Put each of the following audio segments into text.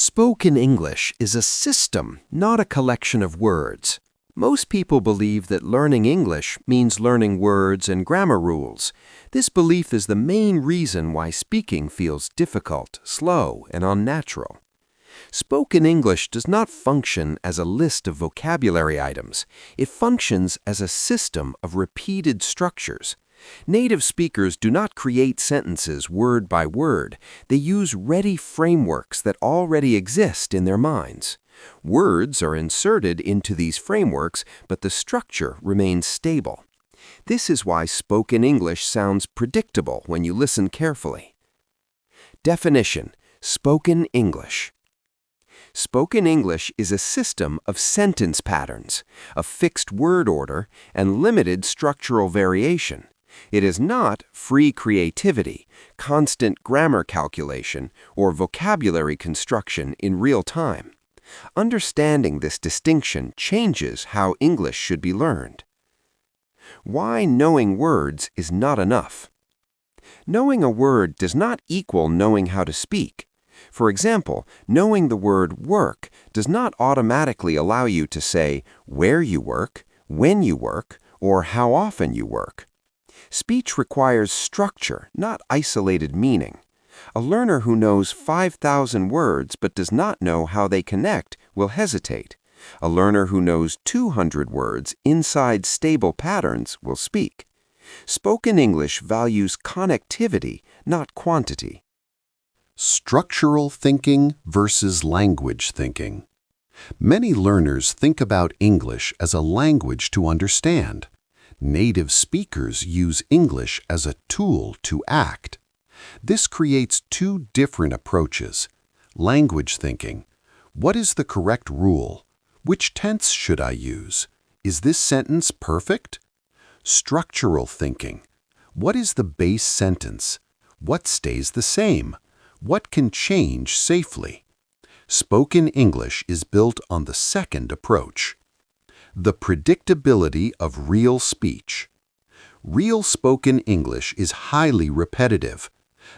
Spoken English is a system, not a collection of words. Most people believe that learning English means learning words and grammar rules. This belief is the main reason why speaking feels difficult, slow, and unnatural. Spoken English does not function as a list of vocabulary items. It functions as a system of repeated structures. Native speakers do not create sentences word by word. They use ready frameworks that already exist in their minds. Words are inserted into these frameworks, but the structure remains stable. This is why spoken English sounds predictable when you listen carefully. Definition: Spoken English. Spoken English is a system of sentence patterns, a fixed word order, and limited structural variation. It is not free creativity, constant grammar calculation, or vocabulary construction in real time. Understanding this distinction changes how English should be learned. Why knowing words is not enough. Knowing a word does not equal knowing how to speak. For example, knowing the word work does not automatically allow you to say where you work, when you work, or how often you work. Speech requires structure, not isolated meaning. A learner who knows 5,000 words but does not know how they connect will hesitate. A learner who knows 200 words inside stable patterns will speak. Spoken English values connectivity, not quantity. Structural thinking versus language thinking. Many learners think about English as a language to understand. Native speakers use English as a tool to act. This creates two different approaches. Language thinking. What is the correct rule? Which tense should I use? Is this sentence perfect? Structural thinking. What is the base sentence? What stays the same? What can change safely? Spoken English is built on the second approach. The predictability of real speech. Real spoken English is highly repetitive.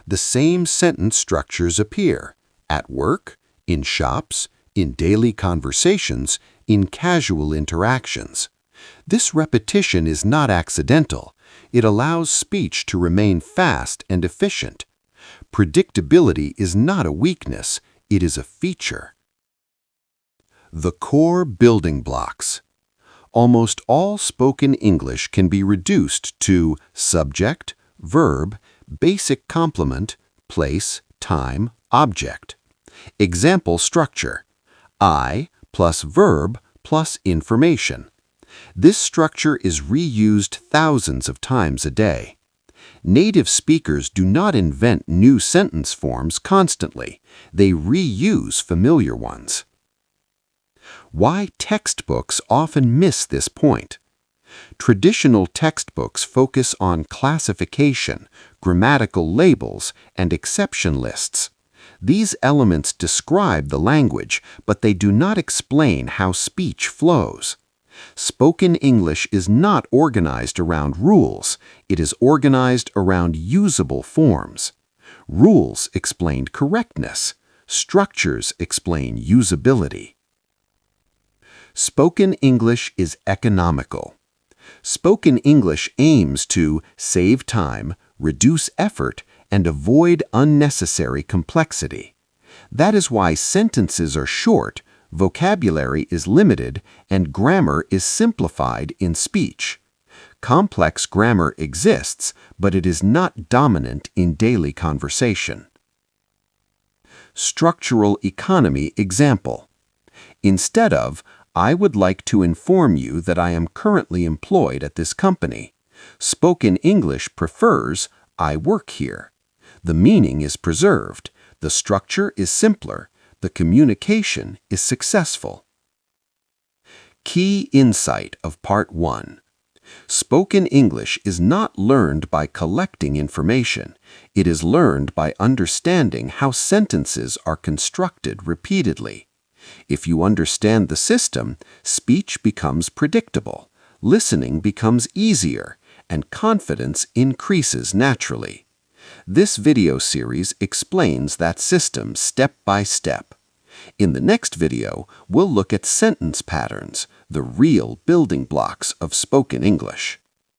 The same sentence structures appear at work, in shops, in daily conversations, in casual interactions. This repetition is not accidental. It allows speech to remain fast and efficient. Predictability is not a weakness, it is a feature. The core building blocks. Almost all spoken English can be reduced to subject, verb, basic complement, place, time, object. Example structure: I plus verb plus information. This structure is reused thousands of times a day. Native speakers do not invent new sentence forms constantly. They reuse familiar ones. Why textbooks often miss this point. Traditional textbooks focus on classification, grammatical labels, and exception lists. These elements describe the language, but they do not explain how speech flows. Spoken English is not organized around rules. It is organized around usable forms. Rules explain correctness. Structures explain usability. Spoken English is economical. Spoken English aims to save time, reduce effort, and avoid unnecessary complexity. That is why sentences are short, vocabulary is limited, and grammar is simplified in speech. Complex grammar exists, but it is not dominant in daily conversation. Structural economy example. Instead of, I would like to inform you that I am currently employed at this company. Spoken English prefers, I work here. The meaning is preserved. The structure is simpler. The communication is successful. Key insight of Part 1. Spoken English is not learned by collecting information. It is learned by understanding how sentences are constructed repeatedly. If you understand the system, speech becomes predictable, listening becomes easier, and confidence increases naturally. This video series explains that system step by step. In the next video, we'll look at sentence patterns, the real building blocks of spoken English.